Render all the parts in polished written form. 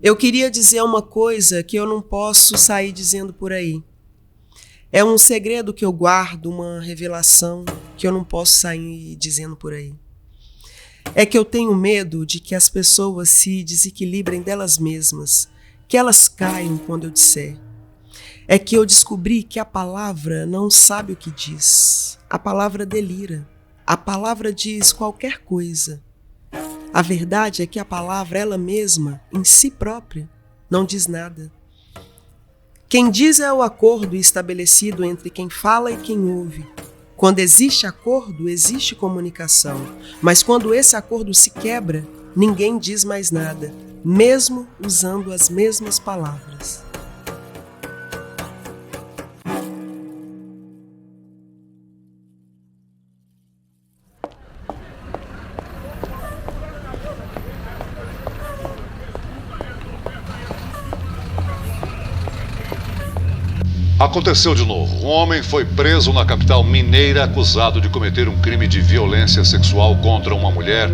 Eu queria dizer uma coisa que eu não posso sair dizendo por aí. É um segredo que eu guardo, uma revelação que eu não posso sair dizendo por aí. É que eu tenho medo de que as pessoas se desequilibrem delas mesmas, que elas caiam quando eu disser. É que eu descobri que a palavra não sabe o que diz. A palavra delira. A palavra diz qualquer coisa. A verdade é que a palavra, ela mesma, em si própria, não diz nada. Quem diz é o acordo estabelecido entre quem fala e quem ouve. Quando existe acordo, existe comunicação. Mas quando esse acordo se quebra, ninguém diz mais nada, mesmo usando as mesmas palavras. Aconteceu de novo. Um homem foi preso na capital mineira acusado de cometer um crime de violência sexual contra uma mulher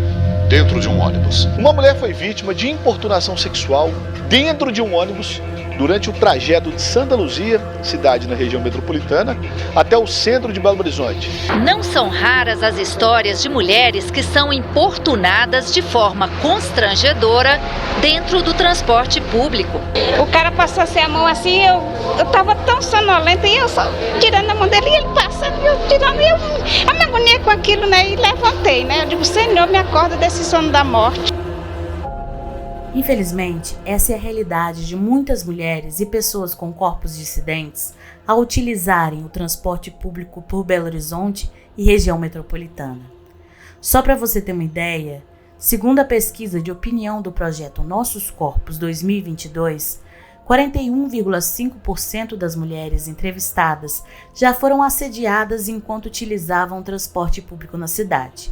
dentro de um ônibus. Uma mulher foi vítima de importunação sexual dentro de um ônibus durante o trajeto de Santa Luzia, cidade na região metropolitana, até o centro de Belo Horizonte. Não são raras as histórias de mulheres que são importunadas de forma constrangedora dentro do transporte público. O cara passou assim a mão assim, eu estava tão sonolenta e eu só tirando a mão dele e ele passando, eu tirando, eu me agoniei com aquilo, né, e levantei, né, eu digo, Senhor, me acorda desse sono da morte. Infelizmente, essa é a realidade de muitas mulheres e pessoas com corpos dissidentes ao utilizarem o transporte público por Belo Horizonte e região metropolitana. Só para você ter uma ideia, segundo a pesquisa de opinião do projeto Nossos Corpos 2022, 41,5% das mulheres entrevistadas já foram assediadas enquanto utilizavam o transporte público na cidade.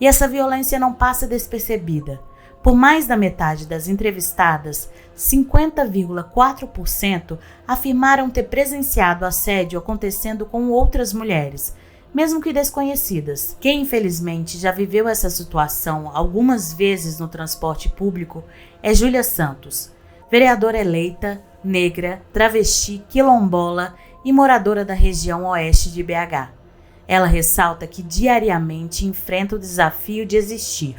E essa violência não passa despercebida. Por mais da metade das entrevistadas, 50,4% afirmaram ter presenciado assédio acontecendo com outras mulheres, mesmo que desconhecidas. Quem infelizmente já viveu essa situação algumas vezes no transporte público é Júlia Santos, vereadora eleita, negra, travesti, quilombola e moradora da região oeste de BH. Ela ressalta que diariamente enfrenta o desafio de existir.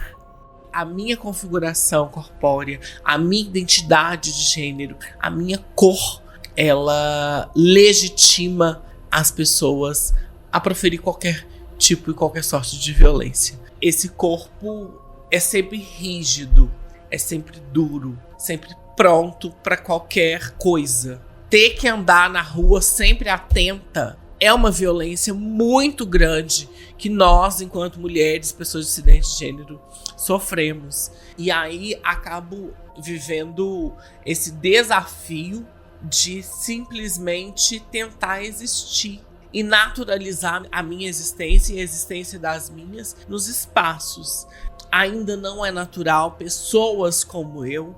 A minha configuração corpórea, a minha identidade de gênero, a minha cor, ela legitima as pessoas a proferir qualquer tipo e qualquer sorte de violência. Esse corpo é sempre rígido, é sempre duro, sempre pronto para qualquer coisa. Ter que andar na rua sempre atenta é uma violência muito grande que nós, enquanto mulheres, pessoas dissidentes de gênero, sofremos. E aí acabo vivendo esse desafio de simplesmente tentar existir e naturalizar a minha existência e a existência das minhas nos espaços. Ainda não é natural pessoas como eu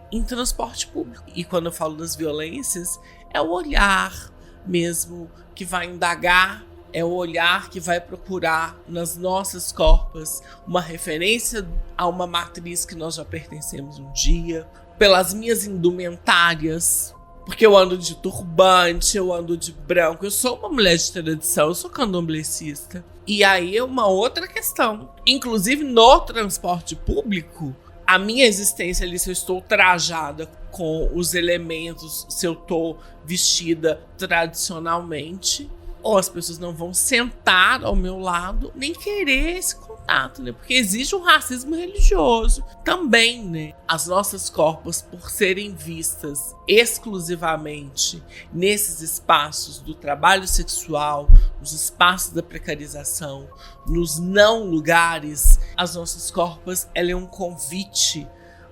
em transporte público. E quando eu falo das violências, é o olhar mesmo que vai indagar, é o olhar que vai procurar nas nossas corpas uma referência a uma matriz que nós já pertencemos um dia, pelas minhas indumentárias, porque eu ando de turbante, eu ando de branco, eu sou uma mulher de tradição, eu sou candomblessista. E aí é uma outra questão. Inclusive no transporte público, a minha existência ali, se eu estou trajada com os elementos, se eu estou vestida tradicionalmente, ou as pessoas não vão sentar ao meu lado, nem querer esse contato, né? Porque existe um racismo religioso também, né? As nossas corpos, por serem vistas exclusivamente nesses espaços do trabalho sexual, nos espaços da precarização, nos não lugares, as nossas corpos, ela é um convite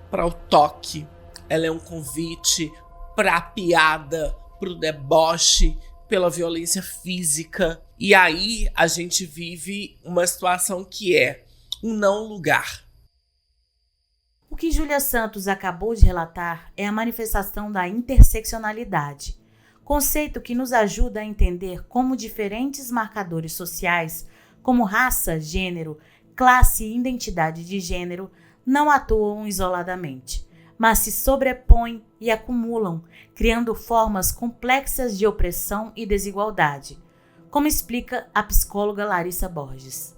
para o toque, ela é um convite para a piada, para o deboche, pela violência física. E aí a gente vive uma situação que é um não lugar. O que Júlia Santos acabou de relatar é a manifestação da interseccionalidade, conceito que nos ajuda a entender como diferentes marcadores sociais, como raça, gênero, classe e identidade de gênero, não atuam isoladamente, mas se sobrepõem e acumulam, criando formas complexas de opressão e desigualdade, como explica a psicóloga Larissa Borges.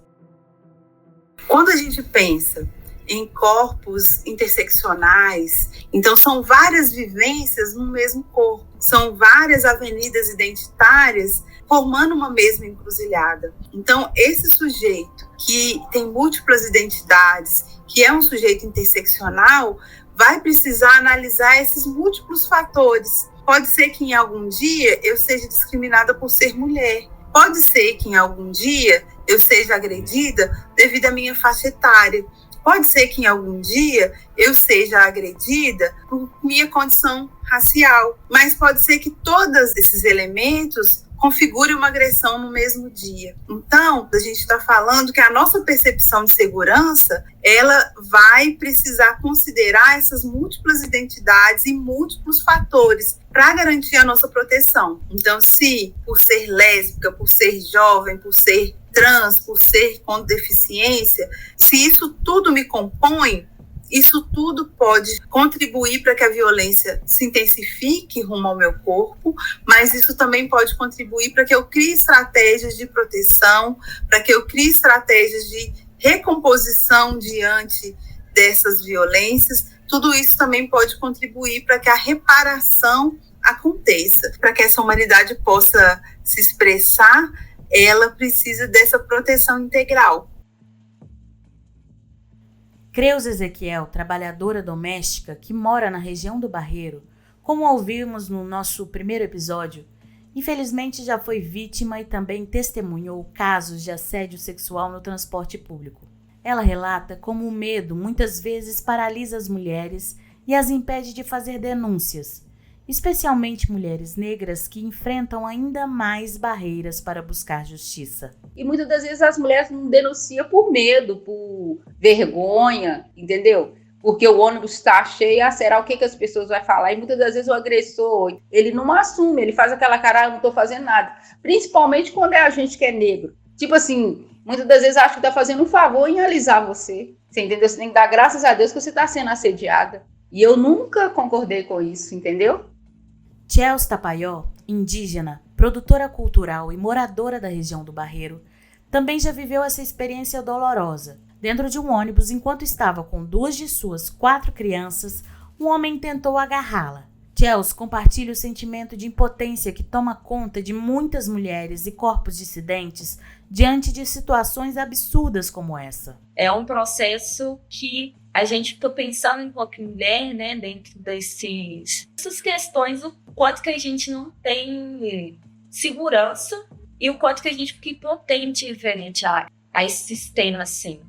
Quando a gente pensa em corpos interseccionais, então são várias vivências no mesmo corpo, são várias avenidas identitárias formando uma mesma encruzilhada. Então, esse sujeito que tem múltiplas identidades, que é um sujeito interseccional, vai precisar analisar esses múltiplos fatores. Pode ser que em algum dia eu seja discriminada por ser mulher. Pode ser que em algum dia eu seja agredida devido à minha faixa etária. Pode ser que em algum dia eu seja agredida por minha condição racial. Mas pode ser que todos esses elementos configurem uma agressão no mesmo dia. Então, a gente está falando que a nossa percepção de segurança, ela vai precisar considerar essas múltiplas identidades e múltiplos fatores para garantir a nossa proteção. Então, se por ser lésbica, por ser jovem, por ser trans, por ser com deficiência, se isso tudo me compõe, isso tudo pode contribuir para que a violência se intensifique rumo ao meu corpo, mas isso também pode contribuir para que eu crie estratégias de proteção, para que eu crie estratégias de recomposição diante dessas violências. Tudo isso também pode contribuir para que a reparação aconteça, para que essa humanidade possa se expressar. Ela precisa dessa proteção integral. Creuza Ezequiel, trabalhadora doméstica que mora na região do Barreiro, como ouvimos no nosso primeiro episódio, infelizmente já foi vítima e também testemunhou casos de assédio sexual no transporte público. Ela relata como o medo muitas vezes paralisa as mulheres e as impede de fazer denúncias, especialmente mulheres negras que enfrentam ainda mais barreiras para buscar justiça. E muitas das vezes as mulheres não denunciam por medo, por vergonha, entendeu? Porque o ônibus está cheio, será o que as pessoas vão falar? E muitas das vezes o agressor, ele não assume, ele faz aquela cara, não estou fazendo nada. Principalmente quando é a gente que é negro. Tipo assim, muitas das vezes acha que está fazendo um favor em alisar você. Você entendeu? Você tem que dar graças a Deus que você está sendo assediada. E eu nunca concordei com isso, entendeu? Chels Tapaió, indígena, produtora cultural e moradora da região do Barreiro, também já viveu essa experiência dolorosa. Dentro de um ônibus, enquanto estava com 2 de suas 4 crianças, um homem tentou agarrá-la. Chels compartilha o sentimento de impotência que toma conta de muitas mulheres e corpos dissidentes diante de situações absurdas como essa. É um processo que a gente está pensando enquanto mulher, né, dentro dessas questões, o quanto que a gente não tem segurança e o quanto que a gente fica impotente referente a esse sistema, assim.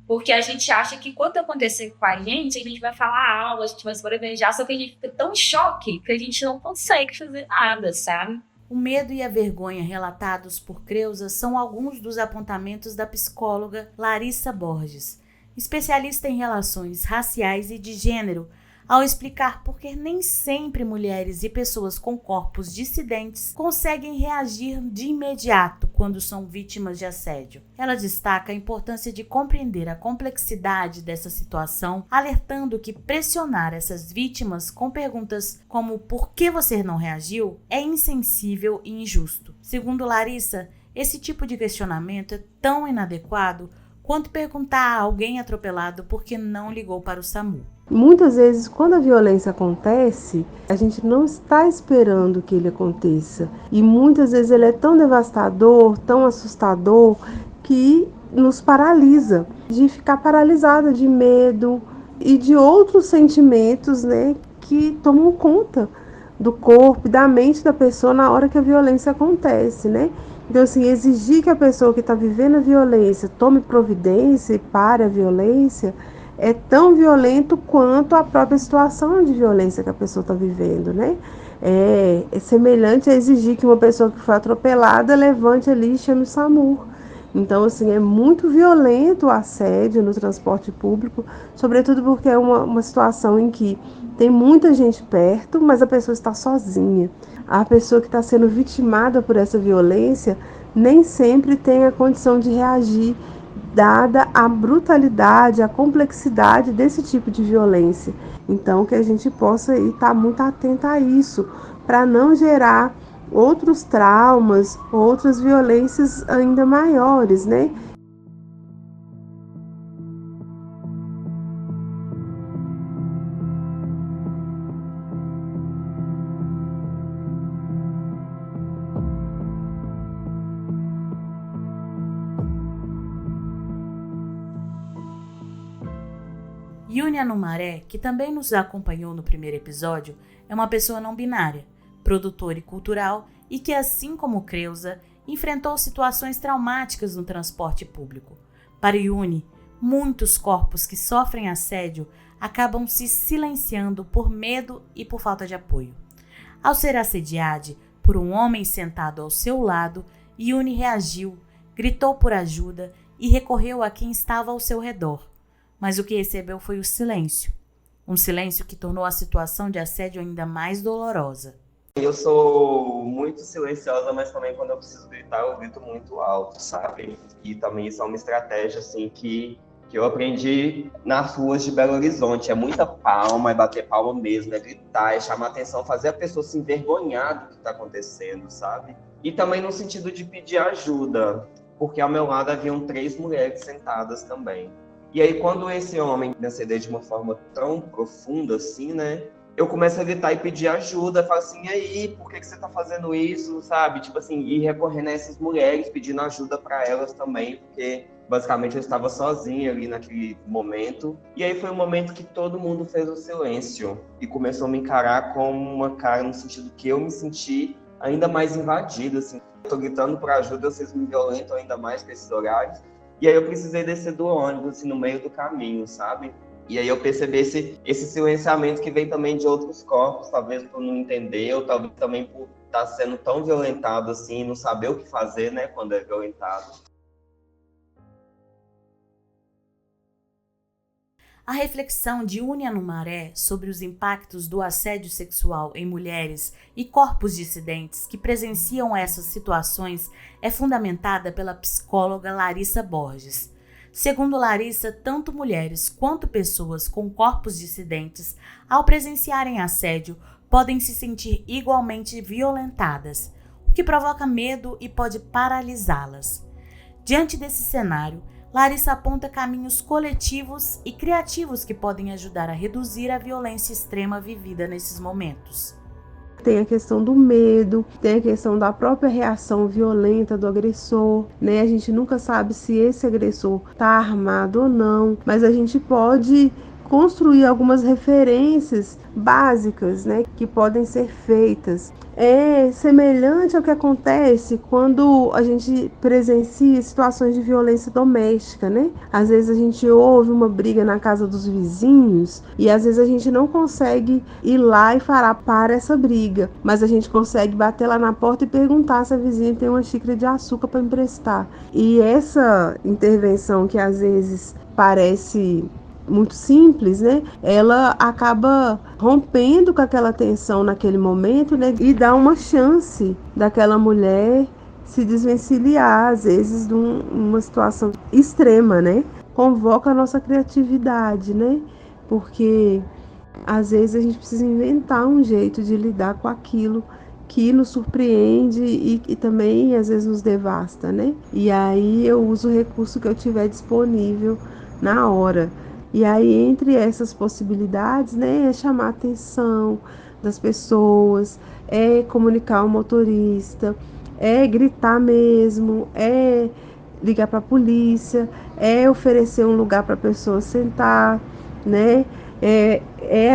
Porque a gente acha que quando acontecer com a gente vai falar algo, a gente vai se sobrevejar, só que a gente fica tão em choque que a gente não consegue fazer nada, sabe? O medo e a vergonha relatados por Creuza são alguns dos apontamentos da psicóloga Larissa Borges, especialista em relações raciais e de gênero, ao explicar por que nem sempre mulheres e pessoas com corpos dissidentes conseguem reagir de imediato quando são vítimas de assédio. Ela destaca a importância de compreender a complexidade dessa situação, alertando que pressionar essas vítimas com perguntas como "por que você não reagiu?" é insensível e injusto. Segundo Larissa, esse tipo de questionamento é tão inadequado quanto perguntar a alguém atropelado por que não ligou para o SAMU. Muitas vezes, quando a violência acontece, a gente não está esperando que ele aconteça. E muitas vezes ele é tão devastador, tão assustador, que nos paralisa. De ficar paralisada de medo e de outros sentimentos, né, que tomam conta do corpo e da mente da pessoa na hora que a violência acontece, né? Então, assim, exigir que a pessoa que está vivendo a violência tome providência e pare a violência é tão violento quanto a própria situação de violência que a pessoa está vivendo, né? É semelhante a exigir que uma pessoa que foi atropelada levante ali e chame o SAMU. Então, assim, é muito violento o assédio no transporte público, sobretudo porque é uma situação em que tem muita gente perto, mas a pessoa está sozinha. A pessoa que está sendo vitimada por essa violência nem sempre tem a condição de reagir dada a brutalidade, a complexidade desse tipo de violência. Então, que a gente possa estar muito atenta a isso, para não gerar outros traumas, outras violências ainda maiores, né? Yuni Anumaré, que também nos acompanhou no primeiro episódio, é uma pessoa não binária, produtora e cultural e que, assim como Creuza, enfrentou situações traumáticas no transporte público. Para Yuni, muitos corpos que sofrem assédio acabam se silenciando por medo e por falta de apoio. Ao ser assediada por um homem sentado ao seu lado, Yuni reagiu, gritou por ajuda e recorreu a quem estava ao seu redor. Mas o que recebeu foi o silêncio. Um silêncio que tornou a situação de assédio ainda mais dolorosa. Eu sou muito silenciosa, mas também quando eu preciso gritar, eu grito muito alto, sabe? E também isso é uma estratégia, assim, que eu aprendi nas ruas de Belo Horizonte. É muita palma, é bater palma mesmo, é gritar, é chamar atenção, fazer a pessoa se envergonhar do que está acontecendo, sabe? E também no sentido de pedir ajuda, porque ao meu lado haviam 3 mulheres sentadas também. E aí, quando esse homem me acedeu de uma forma tão profunda assim, né? Eu começo a gritar e pedir ajuda, falo assim, e aí, por que você tá fazendo isso, sabe? Tipo assim, e recorrendo a essas mulheres, pedindo ajuda para elas também, porque basicamente eu estava sozinha ali naquele momento. E aí foi um momento que todo mundo fez o silêncio e começou a me encarar com uma cara no sentido que eu me senti ainda mais invadido, assim. Eu tô gritando por ajuda, vocês me violentam ainda mais com esses horários. E aí eu precisei descer do ônibus, assim, no meio do caminho, sabe? E aí eu percebi esse silenciamento que vem também de outros corpos, talvez por não entender, ou talvez também por estar sendo tão violentado assim, não saber o que fazer, né, quando é violentado. A reflexão de Yuni Anumaré sobre os impactos do assédio sexual em mulheres e corpos dissidentes que presenciam essas situações é fundamentada pela psicóloga Larissa Borges. Segundo Larissa, tanto mulheres quanto pessoas com corpos dissidentes, ao presenciarem assédio, podem se sentir igualmente violentadas, o que provoca medo e pode paralisá-las. Diante desse cenário, Larissa aponta caminhos coletivos e criativos que podem ajudar a reduzir a violência extrema vivida nesses momentos. Tem a questão do medo, tem a questão da própria reação violenta do agressor, né? A gente nunca sabe se esse agressor está armado ou não, mas a gente pode construir algumas referências básicas, né, que podem ser feitas. É semelhante ao que acontece quando a gente presencia situações de violência doméstica, né? Às vezes a gente ouve uma briga na casa dos vizinhos e às vezes a gente não consegue ir lá e falar para essa briga, mas a gente consegue bater lá na porta e perguntar se a vizinha tem uma xícara de açúcar para emprestar. E essa intervenção que às vezes parece muito simples, né? Ela acaba rompendo com aquela tensão naquele momento, né? E dá uma chance daquela mulher se desvencilhar, às vezes, de uma situação extrema, né? Convoca a nossa criatividade, né? Porque às vezes a gente precisa inventar um jeito de lidar com aquilo que nos surpreende e também às vezes nos devasta, né? E aí eu uso o recurso que eu tiver disponível na hora. E aí, entre essas possibilidades, né, é chamar a atenção das pessoas, é comunicar ao motorista, é gritar mesmo, é ligar para a polícia, é oferecer um lugar para a pessoa sentar, né?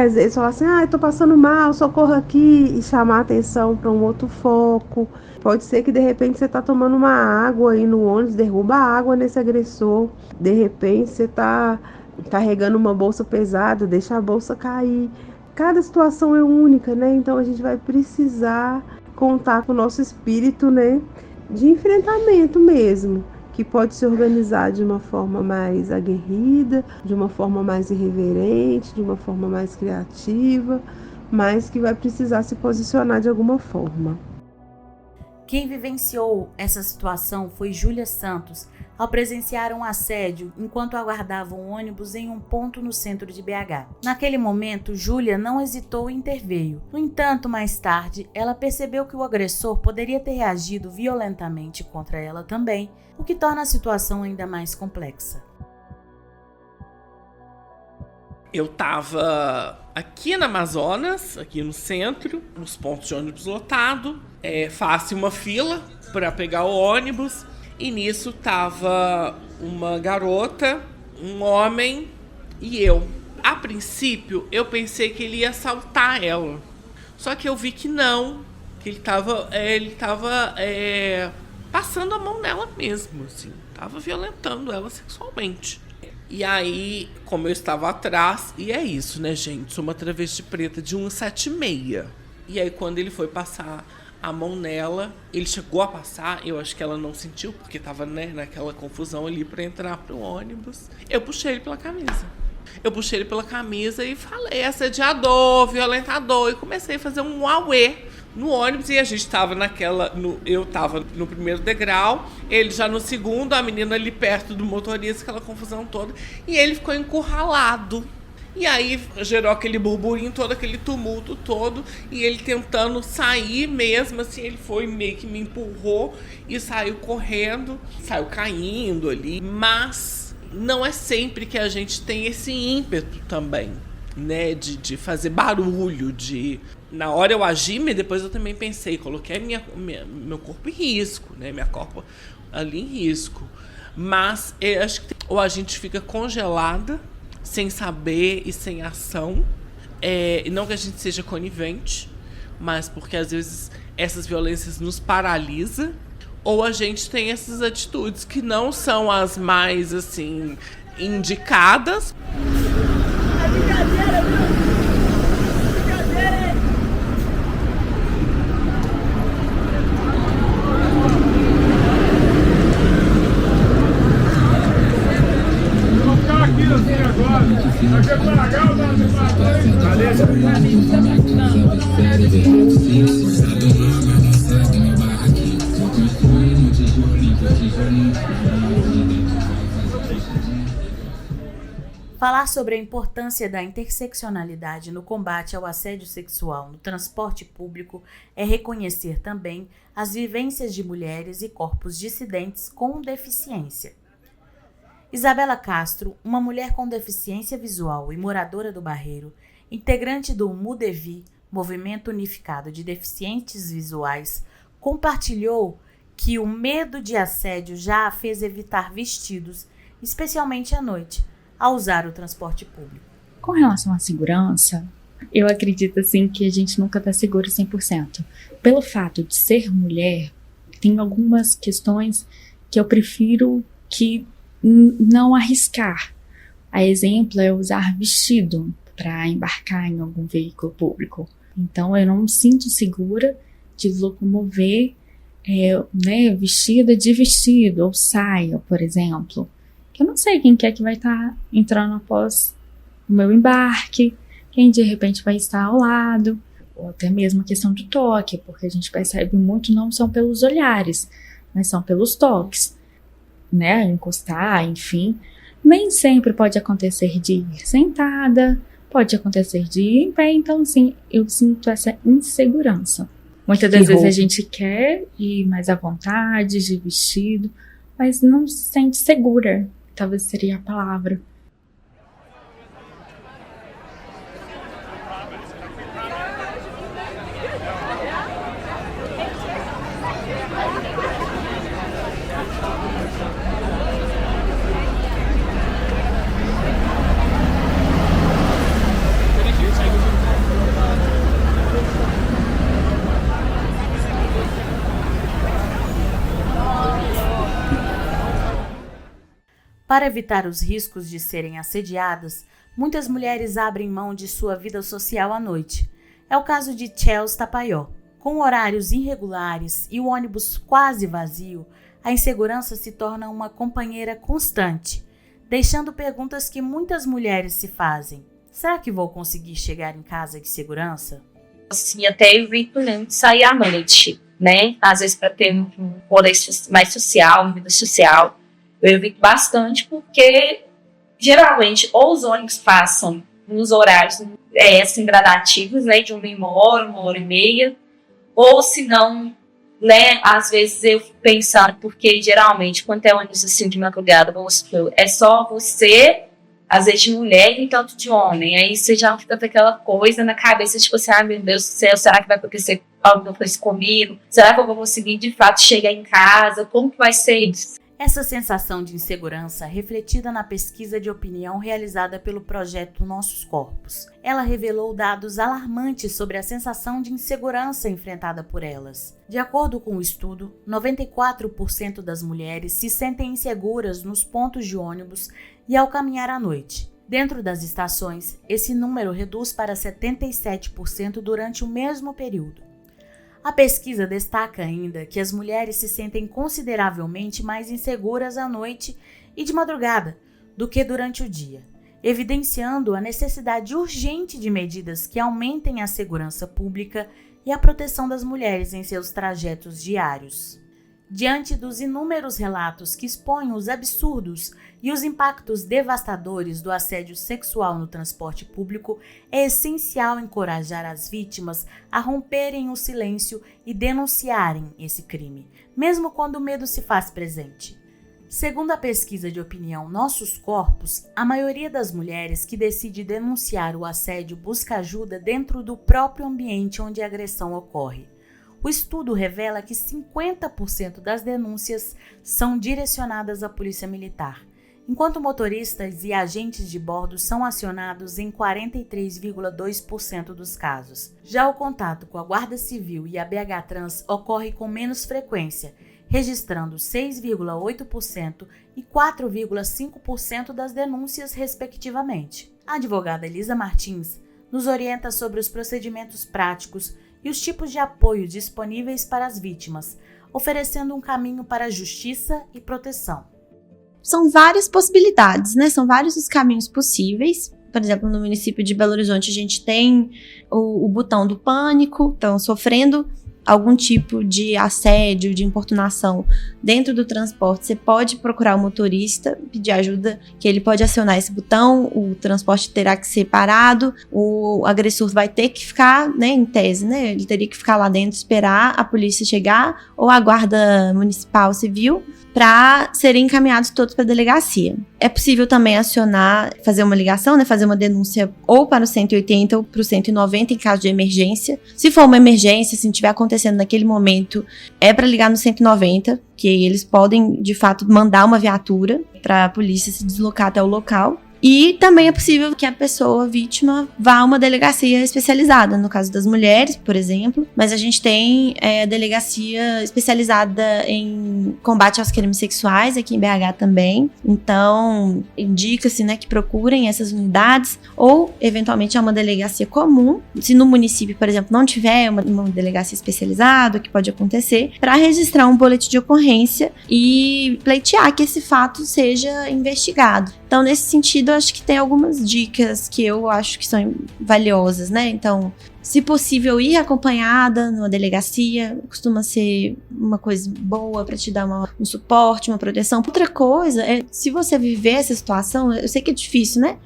Às vezes falar assim, eu tô passando mal, socorro aqui, e chamar a atenção para um outro foco. Pode ser que de repente você tá tomando uma água aí no ônibus, derruba a água nesse agressor. De repente você tá carregando uma bolsa pesada, deixa a bolsa cair. Cada situação é única, né? Então a gente vai precisar contar com o nosso espírito, né, de enfrentamento mesmo, que pode se organizar de uma forma mais aguerrida, de uma forma mais irreverente, de uma forma mais criativa, mas que vai precisar se posicionar de alguma forma. Quem vivenciou essa situação foi Júlia Santos, ao presenciar um assédio enquanto aguardava um ônibus em um ponto no centro de BH. Naquele momento, Júlia não hesitou e interveio. No entanto, mais tarde, ela percebeu que o agressor poderia ter reagido violentamente contra ela também, o que torna a situação ainda mais complexa. Eu tava aqui na Amazonas, aqui no centro, nos pontos de ônibus lotado, faço uma fila para pegar o ônibus, e nisso tava uma garota, um homem e eu. A princípio, eu pensei que ele ia assaltar ela, só que eu vi que não, que ele tava passando a mão nela mesmo, assim, tava violentando ela sexualmente. E aí, como eu estava atrás, e é isso, né, gente? Sou uma travesti preta de 1,76. E aí, quando ele foi passar a mão nela, ele chegou a passar, eu acho que ela não sentiu, porque tava, né, naquela confusão ali para entrar pro ônibus. Eu puxei ele pela camisa. E falei, assediador, violentador. E comecei a fazer um auê no ônibus, e a gente tava eu tava no primeiro degrau, ele já no segundo, a menina ali perto do motorista, aquela confusão toda, e ele ficou encurralado. E aí gerou aquele burburinho todo, aquele tumulto todo, e ele tentando sair mesmo, assim, ele foi meio que me empurrou e saiu correndo, saiu caindo ali. Mas não é sempre que a gente tem esse ímpeto também, né, de fazer barulho, Na hora eu agi, mas depois eu também pensei, coloquei meu corpo em risco, né? Minha corpo ali em risco. Mas eu acho que ou a gente fica congelada, sem saber e sem ação. Não que a gente seja conivente, mas porque às vezes essas violências nos paralisam. Ou a gente tem essas atitudes que não são as mais, assim, indicadas. Falar sobre a importância da interseccionalidade no combate ao assédio sexual no transporte público é reconhecer também as vivências de mulheres e corpos dissidentes com deficiência. Isabela Castro, uma mulher com deficiência visual e moradora do Barreiro, integrante do MUDEVI, Movimento Unificado de Deficientes Visuais, compartilhou que o medo de assédio já a fez evitar vestidos, especialmente à noite, ao usar o transporte público. Com relação à segurança, eu acredito assim que a gente nunca está seguro 100%. Pelo fato de ser mulher, tem algumas questões que eu prefiro que não arriscar. A exemplo é usar vestido para embarcar em algum veículo público. Então eu não me sinto segura de locomover vestida de vestido ou saia, por exemplo. Eu não sei quem que vai estar entrando após o meu embarque, quem de repente vai estar ao lado, ou até mesmo a questão do toque, porque a gente percebe muito não são pelos olhares, mas são pelos toques, né, encostar, enfim. Nem sempre pode acontecer de ir sentada, pode acontecer de ir em pé, então sim, eu sinto essa insegurança. Muitas das vezes a gente quer ir mais à vontade, de vestido, mas não se sente segura. Talvez seria a palavra. Para evitar os riscos de serem assediadas, muitas mulheres abrem mão de sua vida social à noite. É o caso de Chels Tapaió. Com horários irregulares e o ônibus quase vazio, a insegurança se torna uma companheira constante, deixando perguntas que muitas mulheres se fazem. Será que vou conseguir chegar em casa de segurança? Assim, até evito nem sair à noite. né? Às vezes para ter um poder mais social, uma vida social. Eu evito bastante porque, geralmente, ou os ônibus passam nos horários assim, gradativos, né? De 1 hora e meia, ou se não, né? Às vezes eu fico pensando, porque geralmente, quando é ônibus assim de madrugada, é só você, às vezes de mulher e tanto de homem. Aí você já fica com aquela coisa na cabeça, tipo assim, meu Deus do céu, será que vai acontecer alguma coisa comigo? Será que eu vou conseguir de fato chegar em casa? Como que vai ser isso? Essa sensação de insegurança refletida na pesquisa de opinião realizada pelo projeto Nossos Corpos. Ela revelou dados alarmantes sobre a sensação de insegurança enfrentada por elas. De acordo com o estudo, 94% das mulheres se sentem inseguras nos pontos de ônibus e ao caminhar à noite. Dentro das estações, esse número reduz para 77% durante o mesmo período. A pesquisa destaca ainda que as mulheres se sentem consideravelmente mais inseguras à noite e de madrugada do que durante o dia, evidenciando a necessidade urgente de medidas que aumentem a segurança pública e a proteção das mulheres em seus trajetos diários. Diante dos inúmeros relatos que expõem os absurdos e os impactos devastadores do assédio sexual no transporte público, é essencial encorajar as vítimas a romperem o silêncio e denunciarem esse crime, mesmo quando o medo se faz presente. Segundo a pesquisa de opinião Nossos Corpos, a maioria das mulheres que decide denunciar o assédio busca ajuda dentro do próprio ambiente onde a agressão ocorre. O estudo revela que 50% das denúncias são direcionadas à polícia militar, enquanto motoristas e agentes de bordo são acionados em 43,2% dos casos. Já o contato com a Guarda Civil e a BH Trans ocorre com menos frequência, registrando 6,8% e 4,5% das denúncias, respectivamente. A advogada Elisa Martins nos orienta sobre os procedimentos práticos e os tipos de apoio disponíveis para as vítimas, oferecendo um caminho para a justiça e proteção. São várias possibilidades, né? São vários os caminhos possíveis. Por exemplo, no município de Belo Horizonte, a gente tem o botão do pânico, então sofrendo algum tipo de assédio, de importunação dentro do transporte, você pode procurar o motorista, pedir ajuda, que ele pode acionar esse botão, o transporte terá que ser parado, o agressor vai ter que ficar, né, em tese, né, ele teria que ficar lá dentro, esperar a polícia chegar, ou a guarda municipal civil, para serem encaminhados todos para a delegacia. É possível também acionar, fazer uma ligação, né, fazer uma denúncia ou para o 180 ou para o 190 em caso de emergência. Se for uma emergência, se estiver acontecendo naquele momento, é para ligar no 190, que eles podem, de fato, mandar uma viatura para a polícia se deslocar até o local. E também é possível que a pessoa, vítima, vá a uma delegacia especializada, no caso das mulheres, por exemplo, mas a gente tem a delegacia especializada em combate aos crimes sexuais aqui em BH também, então indica-se, né, que procurem essas unidades ou, eventualmente, a uma delegacia comum, se no município, por exemplo, não tiver uma delegacia especializada, o que pode acontecer, para registrar um boletim de ocorrência e pleitear que esse fato seja investigado. Então, nesse sentido, eu acho que tem algumas dicas que eu acho que são valiosas, né? Então, se possível, ir acompanhada numa delegacia costuma ser uma coisa boa para te dar um suporte, uma proteção. Outra coisa é, se você viver essa situação, eu sei que é difícil, né?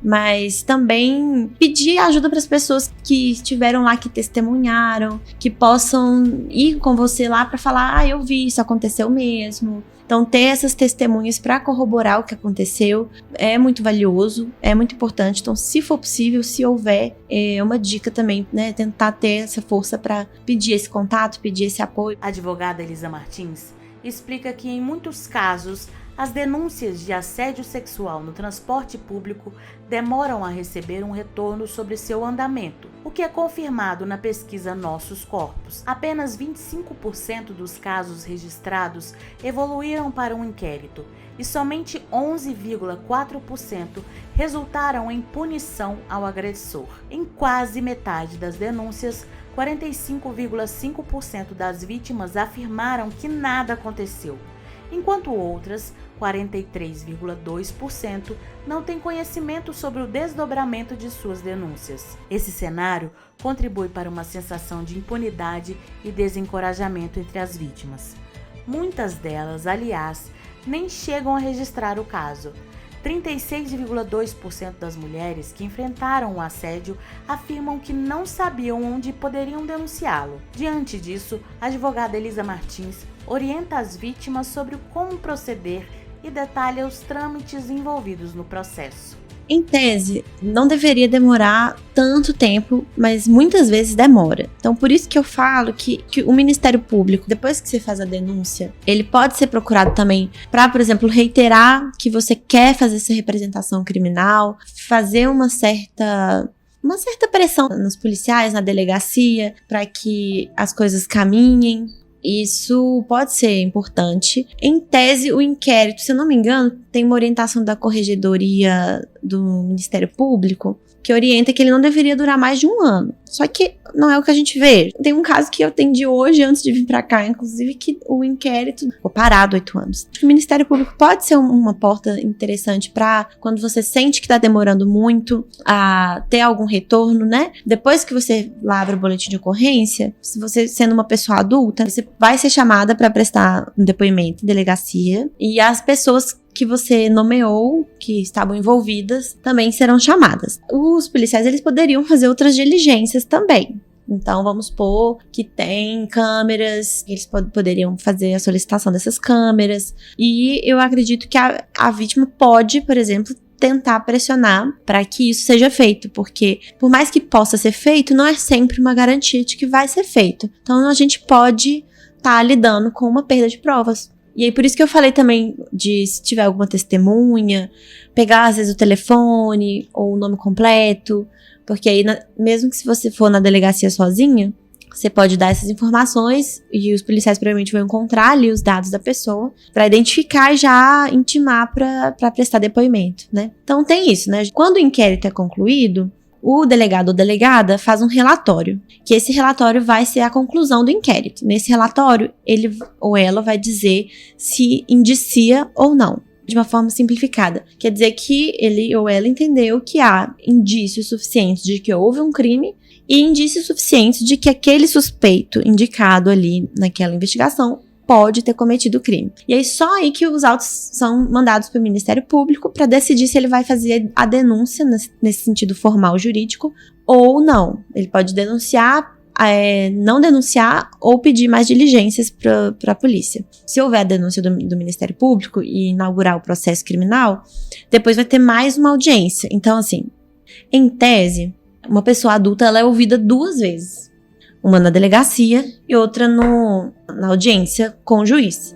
Mas também pedir ajuda para as pessoas que estiveram lá, que testemunharam, que possam ir com você lá para falar, eu vi, isso aconteceu mesmo. Então, ter essas testemunhas para corroborar o que aconteceu é muito valioso, é muito importante. Então, se for possível, se houver, é uma dica também, né? Tentar ter essa força para pedir esse contato, pedir esse apoio. A advogada Elisa Martins explica que, em muitos casos, as denúncias de assédio sexual no transporte público demoram a receber um retorno sobre seu andamento, o que é confirmado na pesquisa Nossos Corpos. Apenas 25% dos casos registrados evoluíram para um inquérito e somente 11,4% resultaram em punição ao agressor. Em quase metade das denúncias, 45,5% das vítimas afirmaram que nada aconteceu, enquanto outras, 43,2%, não têm conhecimento sobre o desdobramento de suas denúncias. Esse cenário contribui para uma sensação de impunidade e desencorajamento entre as vítimas. Muitas delas, aliás, nem chegam a registrar o caso. 36,2% das mulheres que enfrentaram o assédio afirmam que não sabiam onde poderiam denunciá-lo. Diante disso, a advogada Elisa Martins orienta as vítimas sobre como proceder e detalha os trâmites envolvidos no processo. Em tese, não deveria demorar tanto tempo, mas muitas vezes demora. Então, por isso que eu falo que o Ministério Público, depois que você faz a denúncia, ele pode ser procurado também para, por exemplo, reiterar que você quer fazer essa representação criminal, fazer uma certa pressão nos policiais, na delegacia, para que as coisas caminhem. Isso pode ser importante. Em tese, o inquérito, se eu não me engano, tem uma orientação da Corregedoria do Ministério Público que orienta que ele não deveria durar mais de 1 ano. Só que não é o que a gente vê. Tem um caso que eu atendi hoje, antes de vir pra cá, inclusive, que o inquérito ficou parado 8 anos. Acho que o Ministério Público pode ser uma porta interessante pra quando você sente que tá demorando muito a ter algum retorno, né? Depois que você lavra o boletim de ocorrência, se você sendo uma pessoa adulta, você vai ser chamada pra prestar um depoimento em delegacia e as pessoas que você nomeou, que estavam envolvidas, também serão chamadas. Os policiais, eles poderiam fazer outras diligências também. Então, vamos supor que tem câmeras, eles poderiam fazer a solicitação dessas câmeras. E eu acredito que a vítima pode, por exemplo, tentar pressionar para que isso seja feito, porque por mais que possa ser feito, não é sempre uma garantia de que vai ser feito. Então, a gente pode estar lidando com uma perda de provas. E aí, por isso que eu falei também de, se tiver alguma testemunha, pegar, às vezes, o telefone ou o nome completo, porque aí, mesmo que se você for na delegacia sozinha, você pode dar essas informações e os policiais provavelmente vão encontrar ali os dados da pessoa para identificar e já intimar para prestar depoimento, né? Então, tem isso, né? Quando o inquérito é concluído, o delegado ou delegada faz um relatório, que esse relatório vai ser a conclusão do inquérito. Nesse relatório, ele ou ela vai dizer se indicia ou não, de uma forma simplificada. Quer dizer que ele ou ela entendeu que há indícios suficientes de que houve um crime e indícios suficientes de que aquele suspeito indicado ali naquela investigação pode ter cometido o crime. E aí só aí que os autos são mandados para o Ministério Público para decidir se ele vai fazer a denúncia nesse sentido formal jurídico ou não. Ele pode denunciar, não denunciar ou pedir mais diligências para a polícia. Se houver a denúncia do Ministério Público e inaugurar o processo criminal, depois vai ter mais uma audiência. Então, assim, em tese, uma pessoa adulta ela é ouvida 2 vezes. Uma na delegacia e outra na audiência com o juiz.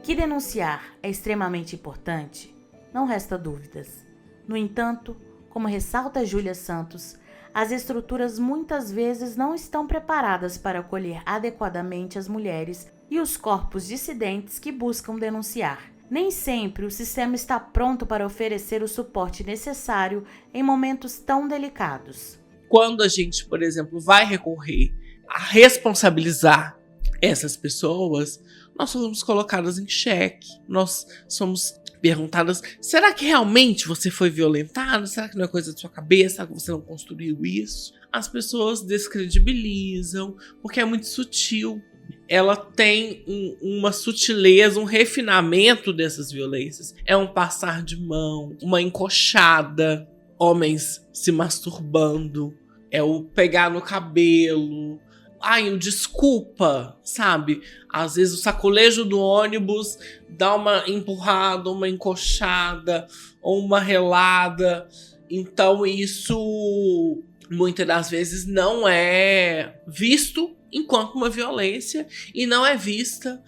Que denunciar é extremamente importante, não resta dúvidas. No entanto, como ressalta Júlia Santos, as estruturas muitas vezes não estão preparadas para acolher adequadamente as mulheres e os corpos dissidentes que buscam denunciar. Nem sempre o sistema está pronto para oferecer o suporte necessário em momentos tão delicados. Quando a gente, por exemplo, vai recorrer a responsabilizar essas pessoas, nós somos colocadas em xeque, nós somos perguntadas, será que realmente você foi violentado? Será que não é coisa da sua cabeça? Será que você não construiu isso? As pessoas descredibilizam, porque é muito sutil. Ela tem uma sutileza, um refinamento dessas violências. É um passar de mão, uma encoxada, homens se masturbando, é o pegar no cabelo, o desculpa, sabe? Às vezes o sacolejo do ônibus dá uma empurrada, uma encoxada ou uma relada. Então isso muitas das vezes não é visto enquanto uma violência e não é vista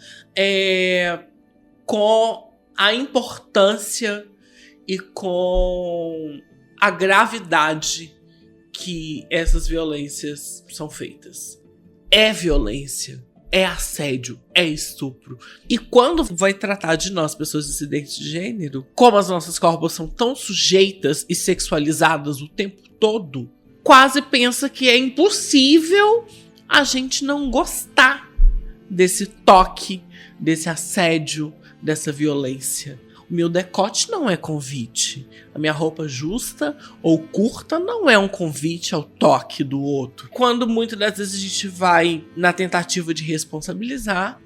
com a importância e com a gravidade que essas violências são feitas. É violência. é assédio, é estupro. E quando vai tratar de nós, pessoas dissidentes de gênero, como as nossas corpos são tão sujeitas e sexualizadas o tempo todo, quase pensa que é impossível a gente não gostar desse toque, desse assédio, dessa violência. O meu decote não é convite. A minha roupa justa ou curta não é um convite ao toque do outro. Quando muitas das vezes a gente vai na tentativa de responsabilizar,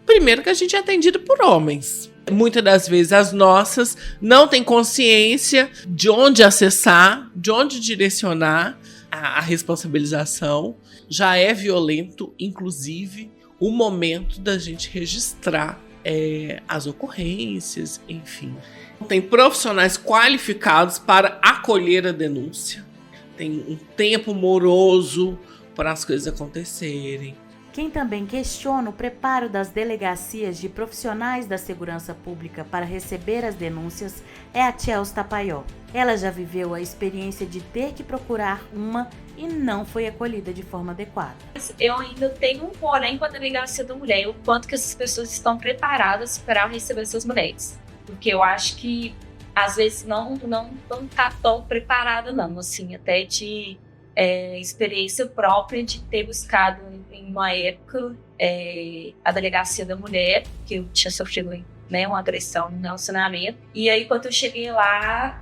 primeiro que a gente é atendido por homens. Muitas das vezes as nossas não têm consciência de onde acessar, de onde direcionar a responsabilização. Já é violento, inclusive, o momento da gente registrar as ocorrências, enfim. Tem profissionais qualificados para acolher a denúncia. Tem um tempo moroso para as coisas acontecerem. Quem também questiona o preparo das delegacias de profissionais da segurança pública para receber as denúncias é a Chels Tapaió. Ela já viveu a experiência de ter que procurar uma e não foi acolhida de forma adequada. Eu ainda tenho um porém com a delegacia da mulher, o quanto que essas pessoas estão preparadas para receber essas mulheres. Porque eu acho que, às vezes, não está tão preparada, não. Assim, até de experiência própria de ter buscado, em uma época, a delegacia da mulher, que eu tinha sofrido uma agressão no relacionamento. E aí, quando eu cheguei lá,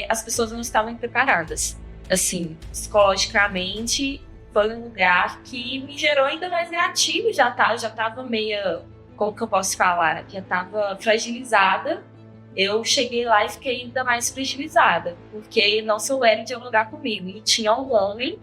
as pessoas não estavam preparadas. Assim, psicologicamente, foi um lugar que me gerou ainda mais negativo. Já tava meio, como que eu posso falar? Já tava fragilizada. Eu cheguei lá e fiquei ainda mais fragilizada, porque não souberam dialogar comigo. E tinha um homem,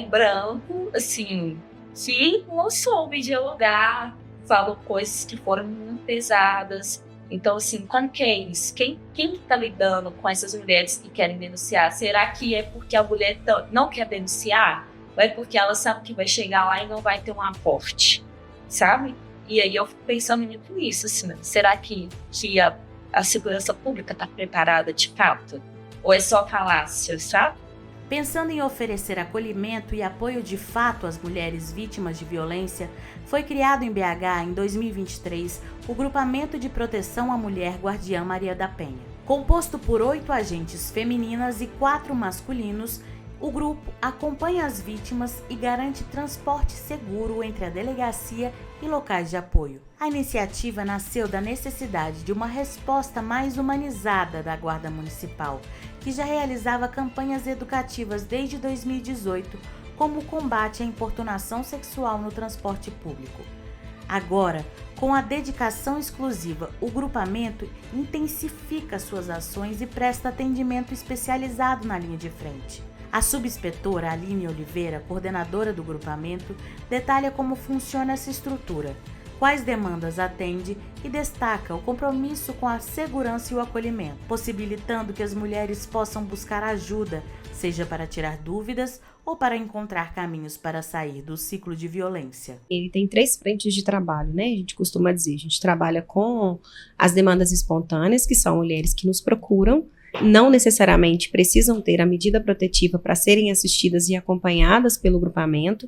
branco, assim, que não soube dialogar, falou coisas que foram muito pesadas. Então, assim, como que é isso? Quem está lidando com essas mulheres que querem denunciar? Será que é porque a mulher não quer denunciar? Ou é porque ela sabe que vai chegar lá e não vai ter um aporte, sabe? E aí eu fico pensando muito nisso, assim, será que a segurança pública está preparada de fato? Ou é só falácia, sabe? Pensando em oferecer acolhimento e apoio de fato às mulheres vítimas de violência, foi criado em BH, em 2023, o Grupamento de Proteção à Mulher Guardiã Maria da Penha. Composto por 8 agentes femininas e 4 masculinos, o grupo acompanha as vítimas e garante transporte seguro entre a delegacia e locais de apoio. A iniciativa nasceu da necessidade de uma resposta mais humanizada da Guarda Municipal, que já realizava campanhas educativas desde 2018, como o combate à importunação sexual no transporte público. Agora, com a dedicação exclusiva, o grupamento intensifica suas ações e presta atendimento especializado na linha de frente. A subinspetora Aline Oliveira, coordenadora do grupamento, detalha como funciona essa estrutura, quais demandas atende e destaca o compromisso com a segurança e o acolhimento, possibilitando que as mulheres possam buscar ajuda, seja para tirar dúvidas ou para encontrar caminhos para sair do ciclo de violência. Ele tem 3 frentes de trabalho, né? A gente costuma dizer, a gente trabalha com as demandas espontâneas, que são mulheres que nos procuram, não necessariamente precisam ter a medida protetiva para serem assistidas e acompanhadas pelo grupamento.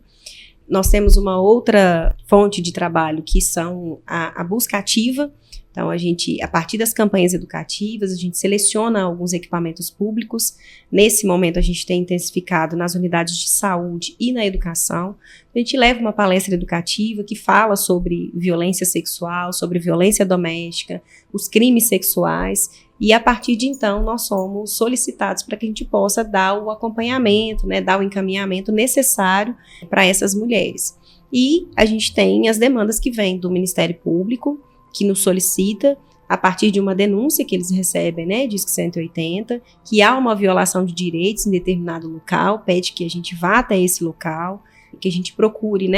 Nós temos uma outra fonte de trabalho que são a busca ativa. Então, a partir das campanhas educativas, a gente seleciona alguns equipamentos públicos. Nesse momento, a gente tem intensificado nas unidades de saúde e na educação. A gente leva uma palestra educativa que fala sobre violência sexual, sobre violência doméstica, os crimes sexuais. E a partir de então, nós somos solicitados para que a gente possa dar o acompanhamento, dar o encaminhamento necessário para essas mulheres. E a gente tem as demandas que vêm do Ministério Público, que nos solicita, a partir de uma denúncia que eles recebem, Disque 180, que há uma violação de direitos em determinado local, pede que a gente vá até esse local, que a gente procure,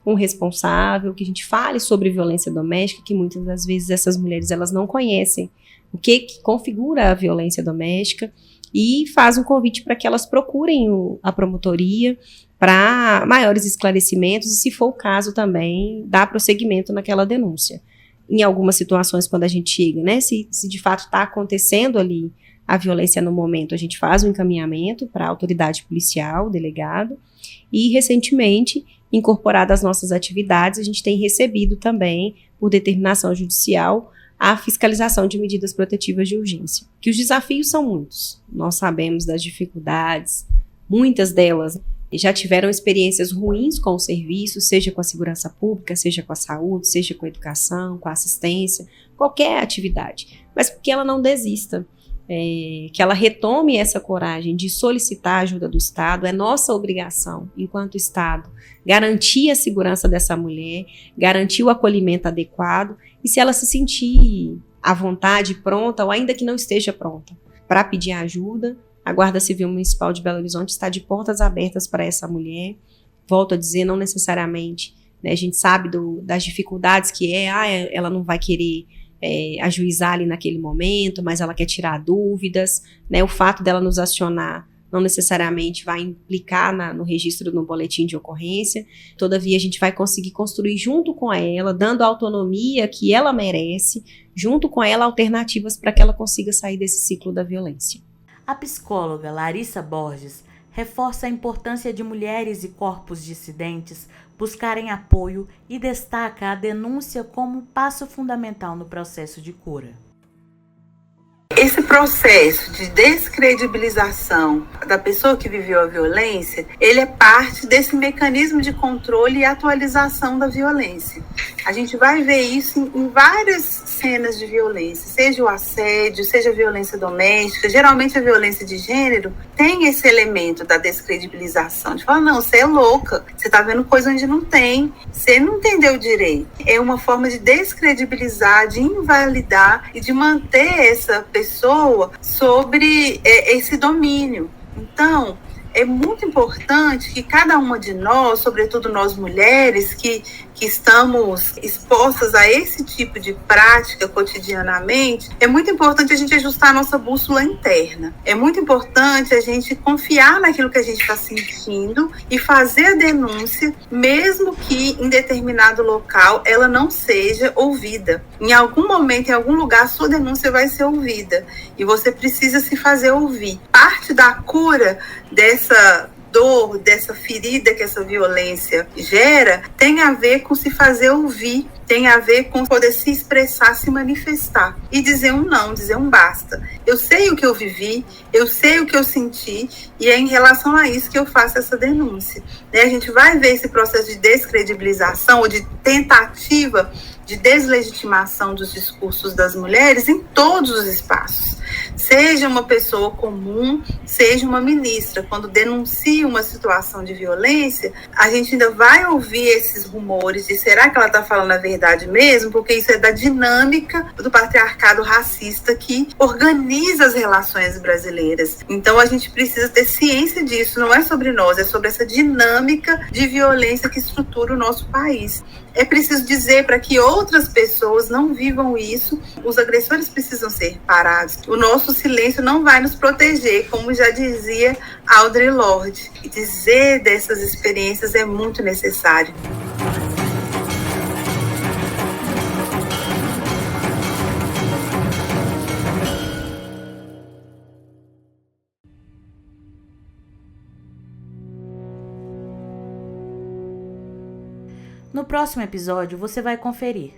um responsável, que a gente fale sobre violência doméstica, que muitas das vezes essas mulheres elas não conhecem o que configura a violência doméstica, e faz um convite para que elas procurem a promotoria para maiores esclarecimentos e, se for o caso, também dar prosseguimento naquela denúncia. Em algumas situações, quando a gente chega, se de fato está acontecendo ali a violência no momento, a gente faz um encaminhamento para a autoridade policial, o delegado, e recentemente incorporado às nossas atividades. A gente tem recebido também, por determinação judicial, a fiscalização de medidas protetivas de urgência. Que os desafios são muitos. Nós sabemos das dificuldades, muitas delas já tiveram experiências ruins com o serviço, seja com a segurança pública, seja com a saúde, seja com a educação, com a assistência, qualquer atividade. Mas que ela não desista, que ela retome essa coragem de solicitar a ajuda do Estado. É nossa obrigação, enquanto Estado, garantir a segurança dessa mulher, garantir o acolhimento adequado, e se ela se sentir à vontade, pronta, ou ainda que não esteja pronta, para pedir ajuda, a Guarda Civil Municipal de Belo Horizonte está de portas abertas para essa mulher. Volto a dizer, não necessariamente, né, a gente sabe das dificuldades que ela não vai querer ajuizar ali naquele momento, mas ela quer tirar dúvidas, né, o fato dela nos acionar não necessariamente vai implicar no registro no boletim de ocorrência. Todavia, a gente vai conseguir construir junto com ela, dando a autonomia que ela merece, junto com ela alternativas para que ela consiga sair desse ciclo da violência. A psicóloga Larissa Borges reforça a importância de mulheres e corpos dissidentes buscarem apoio e destaca a denúncia como passo fundamental no processo de cura. Esse processo de descredibilização da pessoa que viveu a violência, ele é parte desse mecanismo de controle e atualização da violência. A gente vai ver isso em várias cenas de violência, seja o assédio, seja a violência doméstica. Geralmente a violência de gênero tem esse elemento da descredibilização, de falar, não, você é louca, você está vendo coisa onde não tem, você não entendeu direito. É uma forma de descredibilizar, de invalidar e de manter essa pessoa sobre esse domínio. Então, é muito importante que cada uma de nós, sobretudo nós mulheres que estamos expostas a esse tipo de prática cotidianamente, é muito importante a gente ajustar a nossa bússola interna. É muito importante a gente confiar naquilo que a gente está sentindo e fazer a denúncia, mesmo que em determinado local ela não seja ouvida. Em algum momento, em algum lugar, a sua denúncia vai ser ouvida e você precisa se fazer ouvir. Parte da cura dessa dor, dessa ferida que essa violência gera, tem a ver com se fazer ouvir, tem a ver com poder se expressar, se manifestar e dizer um não, dizer um basta. Eu sei o que eu vivi, eu sei o que eu senti e é em relação a isso que eu faço essa denúncia. A gente vai ver esse processo de descredibilização ou de tentativa de deslegitimação dos discursos das mulheres em todos os espaços. Seja uma pessoa comum, seja uma ministra. Quando denuncia uma situação de violência, a gente ainda vai ouvir esses rumores de será que ela está falando a verdade mesmo? Porque isso é da dinâmica do patriarcado racista que organiza as relações brasileiras. Então a gente precisa ter ciência disso, não é sobre nós, é sobre essa dinâmica de violência que estrutura o nosso país. É preciso dizer para que outras pessoas não vivam isso, os agressores precisam ser parados. O nosso silêncio não vai nos proteger, como já dizia Audre Lorde. E dizer dessas experiências é muito necessário. No próximo episódio, você vai conferir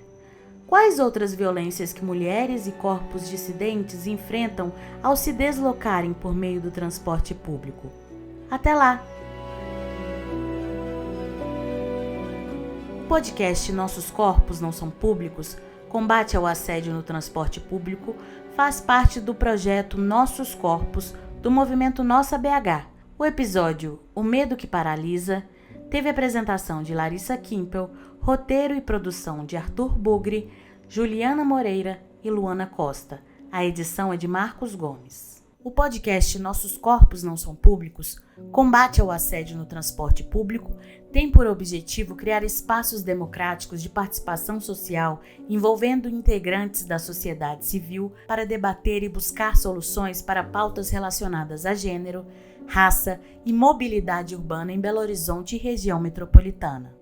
quais outras violências que mulheres e corpos dissidentes enfrentam ao se deslocarem por meio do transporte público. Até lá! O podcast Nossos Corpos Não São Públicos, combate ao assédio no transporte público, faz parte do projeto Nossos Corpos, do movimento Nossa BH. O episódio O Medo que Paralisa teve apresentação de Larissa Kimpel, roteiro e produção de Arthur Bugre, Juliana Moreira e Luana Costa. A edição é de Marcos Gomes. O podcast Nossos Corpos Não São Públicos, combate ao assédio no transporte público, tem por objetivo criar espaços democráticos de participação social envolvendo integrantes da sociedade civil para debater e buscar soluções para pautas relacionadas a gênero, raça e mobilidade urbana em Belo Horizonte e região metropolitana.